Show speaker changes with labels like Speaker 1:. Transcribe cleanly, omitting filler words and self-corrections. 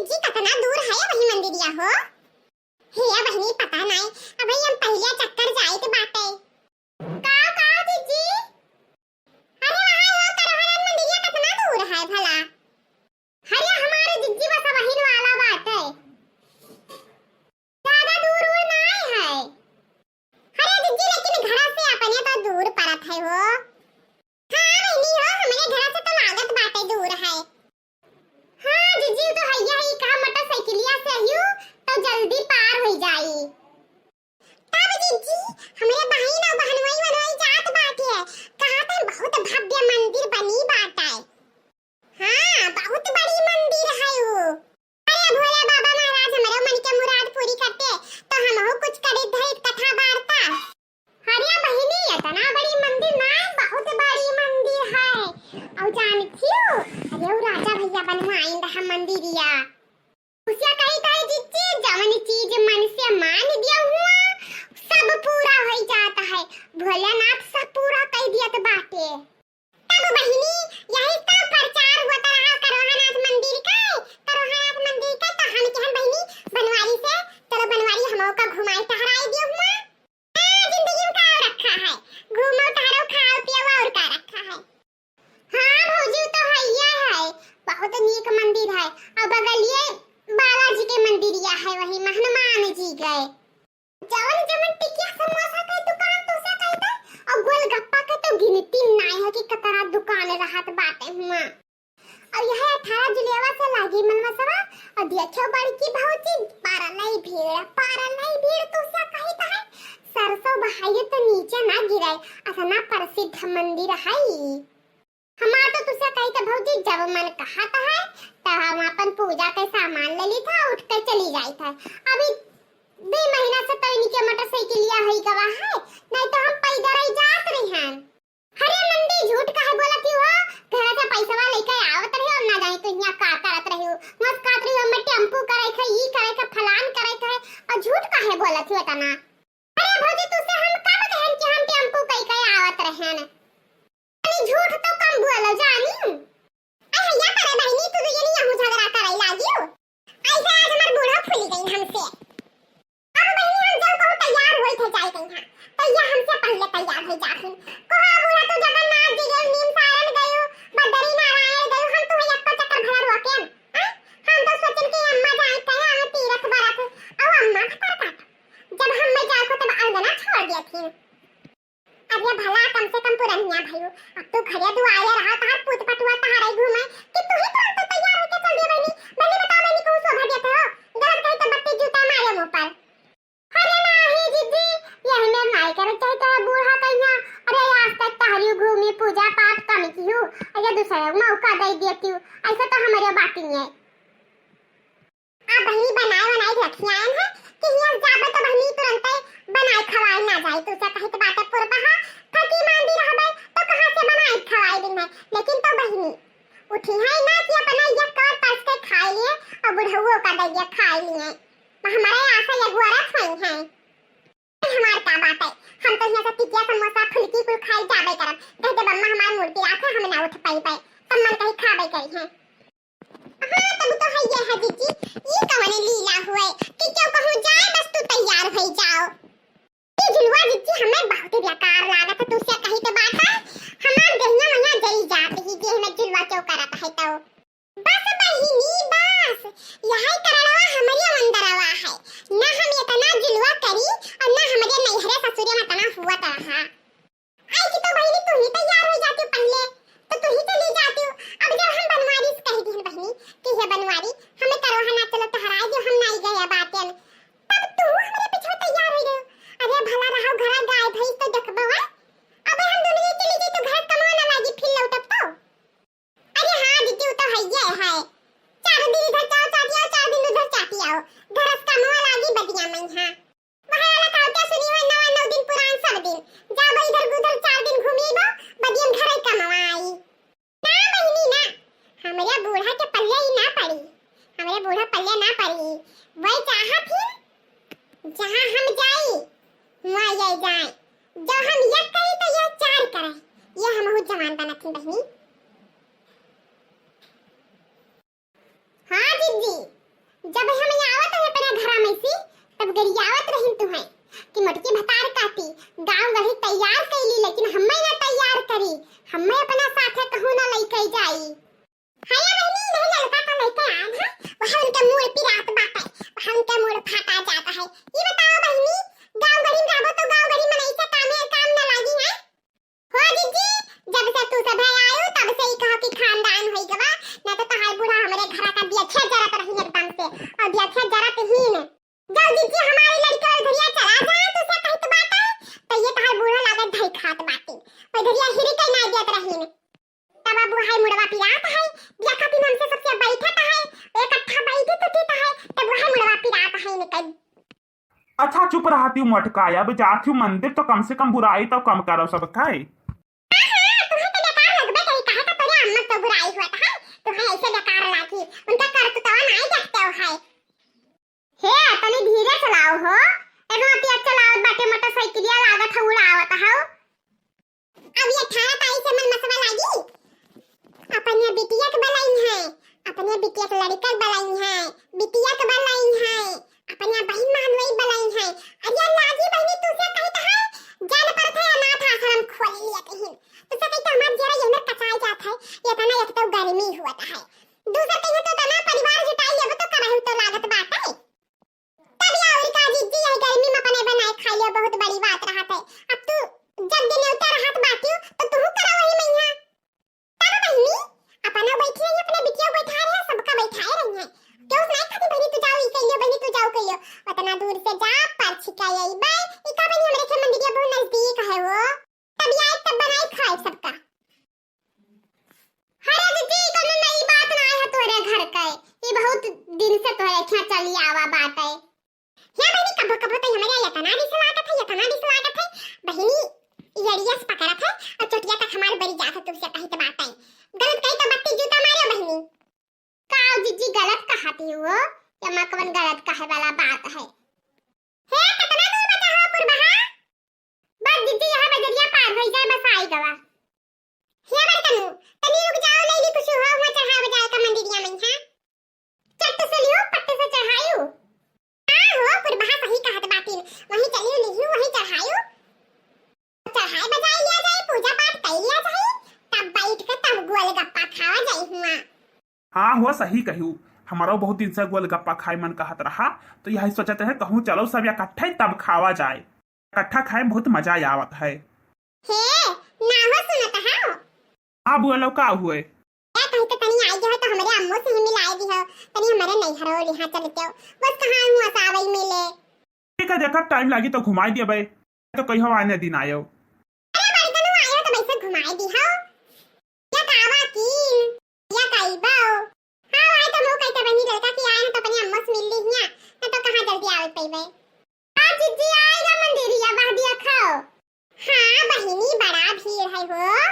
Speaker 1: जिज्जी कतना दूर है वही मंदिरिया हो? हे या बहनी पता नहीं, अबे हम पहले चक्कर जाए थे बाटे। का जिज्जी? अरे वहां हो करहन मंदिरिया कतना दूर है भला? अरे हमारे जिज्जी बस वही वाला बात है, ज्यादा दूर नहीं है। अरे जिज्जी लेकिन घर से अपने तो दूर पड़त है वो। हाँ बहनी हो, हमारे घर से तो लागत बाटे दूर है। हाँ जिज्जी तो हैया ही का मोटरसाइकिलिया से आयु तो जल्दी पार हो जाई। तब जिज्जी हमारे बहन और बहनोई बनोई जात बाटे है, कहा था बहुत भव्य मंदिर बनी बाटे। हाँ बहुत बड़ी मंदिर है वो। अरे भोले बाबा महाराज हमारे मन के मुराद पूरी करते तो हमहु कुछ करे थे कथा वार्ता। अरे बहनी इतना बड़ी मंदिर ना, बहुत बड़ी मंदिर है। और जानती हो अरे वो राजा भैया बनवाइन रहा मंदिरिया, उसे कही कही जिज्जी जवन चीज मन से मान दिया हुआ सब पूरा हो जाता है। भोलेनाथ सब पूरा कर दिया तो बाटे। तब बहनी यही सब प्रचार होता रहा करवानाथ मंदिर का, करवानाथ मंदिर का। तो हम कहन बहनी बनवारी से चलो बनवारी हमो का घुमाई टहराई दियो हुआ। जिंदगी में का रखा है, घूमो टहरो खाओ पियो और का रखा है। हाँ भौजी तो हैया है, बहुत नीक मंदिर है। और बगलिए बालाजी के मंदिरिया है, वही हनुमान जी गए। जवन जवन टिकिया समोसा के दुकान तो से कहता, और गोलगप्पा के तो गिनती नहीं है कि कतरा दुकान रहत बाटे हुआ। और यह 18 जुलाई से लागी मनवा सवा। और देखो बड़की भौजी पारा नहीं भीड़ तो से कहता है सरसों बहाई तो नीचे ना गिरे, असना प्रसिद्ध मंदिर है। हमार तो तुसे कही तो भौजी जब मन कहता है तब हम अपन पूजा के सामान ले ली था, उठ कर चली जाई था। अभी 2 महीना से तो इनके मोटरसाइकिलिया है गवा है, नहीं तो हम पैदल ही जात रही हैं। अरे नंदी झूठ काहे बोलती हो? घर से पैसा लेके आवत रही हो ना, जाए तो यहाँ का करत रही हो मस्त कात रही हो। मैं टेम्पो करे थे ई करे थे फलान करे थे, और झूठ काहे बोलती हो तना? अरे भौजी तुसे हम कब कहन कि हम टेम्पो कई कई आवत रहन? अरे झूठ तो कम बोलो जानी। अरे या पर बहनी तू तो ये नहीं हम झगड़ा करे लागियो। ऐसे आज हमार बूढ़ा फूल गई हमसे। अब बहनी हम जब कहूं तैयार होई थे जाए कहीं, तो या हमसे पहले तैयार हो जाखिन। कहा बूढ़ा तो जगन्नाथ जी गए, नीम सारण गयो, बदरी नारायण गयो, हम तो एक पर चक्कर भरा रोके। हम तो सोचन कि अम्मा जाए कहे हम तीरथ बरत, और अम्मा का जब हम में जाए को तब अंगना छोड़ दिया थी। अब ये भला कम से कम पुरनिया भयो, अब तो घरे दुआया रहा तार पूत पटुआ तहारे घूमे कि तू ही तो तैयार होके चल दिया बहनी। बहनी बताओ बहनी को शोभा देते हो? गलत कही तो बत्ती जूता मारे मुंह पर। अरे नहीं जिज्जी ये हमें नहीं करे चाहे तो बूढ़ा कहिया। अरे आज तक तहरी घूमी पूजा पाठ कम की हूं, अरे दूसरे मौका दे देती हूं, ऐसा तो हमारे बात नहीं है। आप बहनी बनाए रखी आए हैं कि यहाँ जाबे तो बहनी तुरंत बनाए खवाए ना जाए। तो से कही तो बात पूरा बहा थकी मांदी रहबे तो कहां से बनाए खवाए दिन में। लेकिन तो बहनी उठी है ना कि अपना ये कर पास के खा लिए और बुढ़ऊ का दैया खा लिए। हमारे आशा ये गुआरत नहीं है। हमार का बात है, हम तो यहाँ से टिकिया समोसा फुलकी कुल खाई जाबे करब। कहते बम्मा हमार मूर्ति राखे हम ना उठ पाई तब मन कहीं खाबे करी है। हां तब तो है ये है जिज्जी, ये कवने लीला हुए कि क्यों कहूं जाए बस तू तैयार हो जाओ। ये झुलवा जिज्जी हमें बहुत बेकार लागत है। तुसे कही तो बात है हमार दहिया मैया जई जात ही जे हमें झुलवा क्यों करत है। तो बस बहिनी बस यही करवा हमारे अंदरवा है ना, हम इतना झुलवा करी और ना हमारे नैहरे ससुरे में तना हुआ रहा। आई कि तो बहिनी तू ही तैयार हो जाती पहले तो तू ही चली जाती। अब जब हम बनवारी से कही दी बहनी कि ये बनवारी हमें करवा ना चलो तहरा जो हम नहीं गए बातें, तब तू हमारे पीछे तैयार हो गई। अरे भला रहो घर गाय भैंस तो देखबवा। अब हम दोनों चली जाई तो घर कमाना लागी फिर लौटब तो। अरे हां दीदी तो है ये है, 4 दिन इधर जाओ चाटी आओ, 4 दिन उधर चाटी आओ, घर कमाना लागी बदिया में। हां वहां वाला कहते सुनी हो 9 दिन पुरान सब दिन जाबो इधर उधर 4 दिन घूमीबो बदिया घर कमाई ना बहनी ना। हमारे बूढ़ा के पल्ले ही ना पड़ी, हमारे बूढ़ा पल्ले ना पड़ी। वही चाहत ही जहां हम जाई वहां ये जाए, जो हम ये करी तो ये 4 करे। ये हम बहुत जवान बनत थी बहनी। हाँ जिज्जी गरियावत रही तू है कि मटकी भतार काटी गांव गढ़ी तैयार कैली, लेकिन हमें ना तैयार करी, हमें अपना साथे कहूं ना लेके जाई। हाय बहनी नहीं लड़का तो लेके आया है, वहां उनके मुंह पिरात बाटे, वहां उनके मुंह फाटा जाता है। ये बताओ बहनी, गांव गढ़ी में रहबो तो गांव गढ़ी में नहीं से काम ना लागी है हो जीजी। जब से तू सब आयो तब से ही कहा कि खानदान होई गवा, ना तो तहार बूढ़ा हमरे घर का बियाखे जरत रही एकदम से, और बियाखे जरत ही न जाओ जीजी हमारी लड़की और घरिया चला जाए तो से कहत बाटे, तो ये तहार बूढ़ा लागत धई खात बाटे, और घरिया हिरी कई ना देत रही न। तब अब हाय मुड़वा पिरात है, बिया खातिर हमसे सबसे बैठत है, इकट्ठा बैठी तो देता है, तब हाय मुड़वा पिरात है न कई।
Speaker 2: अच्छा चुप रहती हूँ मटकाया, अब जाती हूँ मंदिर तो कम से कम बुराई तो कम करो सब खाए।
Speaker 1: धीरे चलाओ हो, एगो चलाओ बाटे मोटरसाइकिलिया लागत है उड़ावत है। अब ये 18 तारीख से मन मसवा लागी, अपने बिटिया के बलाई है, अपने बिटिया के लड़का के बलाई है, बिटिया के बलाई है, अपने बहन मानवई बलाई है। अरे लागी बहनी तू से कहत है जान पर थे अनाथ आश्रम खोल लिया कहीं, तो से कहत हमार जरा ये में कचाई जात है, ये तना एक तो गर्मी हुआ है, दूसरा कहीं तो तना परिवार जुटाई लेबो तो करहु तो लागत बात है। जीजी यह गर्मी में अपने बनाए खा लिया बहुत बड़ी बात रहत है। अब तू जब दिन उतर रहत बाकी तो तू करा वही मैया तब बहनी अपना बैठी रही, अपने बिटिया बैठा रहे, सबका बैठाए रही है, क्यों नहीं खाती बहनी तू जाओ ई कहियो, बहनी तू जाओ कहियो, उतना दूर से जा पर छिकाई बाय ई का बहनी हमरे के मंदिरिया बहुत नजदीक है वो, तब आए तब बनाई खाए सबका। हरे जीजी कोनो नई बात ना है तोरे घर के, ये बहुत दिन से तोरे क्या चली आवा बात है। या बहनी कबो कबो तो हमारे यतना दिस लागत है बहनी यड़ियस पकड़त है और चोटिया तक हमारे बड़ी जात है, तुझसे कही तो बात है, गलत कही तो बत्ती जूता मारो बहनी। काऊ जीजी गलत कहती हो, ये मकवन गलत कहे वाला बात है। हे कितना दूर बचा हो पुरबहा, बस जीजी यहां बजरिया पार हो जाए बस आई गवा। हे बर तनी रुक जाओ, लेली कुछ हो हुआ चढ़ाव जाए का मंदिरिया में है, चट्ट से लियो पट्टे से चढ़ायो हो पुरबहा सही कहत बातिन, वही चलियो लिहियो वही चढ़ायो, चढ़ाई बजाई लिया जाए, पूजा पाठ कर लिया जाए, तब बैठ के तब गोलगप्पा खावा जाए हुआ।
Speaker 2: हाँ हुआ सही कहूँ, हमारा बहुत दिन से गोलगप्पा खाए मन कहत रहा, तो यही सोचते हैं कहूँ चलो सब इकट्ठे तब खावा जाए, इकट्ठा खाए बहुत मजा आवत है।
Speaker 1: हे ना हो सुनत है
Speaker 2: हाँ बुआ लो का हुए
Speaker 1: कहीं तो तनी आई गयो तो हमरे अम्मो से ही मिलाई दी हो, तनी हमारे नहीं हरो लिहा चलते हो, बस कहां हुआ सावई मिले।
Speaker 2: ठीक है देखा टाइम लगी तो घुमाई दिया बे, तो कहीं हो आने दिन आयो।
Speaker 1: अरे बड़ी तनु आयो तो वैसे घुमाई दी हो, या कावा की या काईबा हां भाई तो मो कहते बनी लड़का की आए तो अपनी अम्मो से मिल ली हिया, ना तो कहां जल्दी आवे पईबे। आ जीजी आएगा मंदिरिया बादिया खाओ। हां बहिनी बड़ा भीड़ है हो,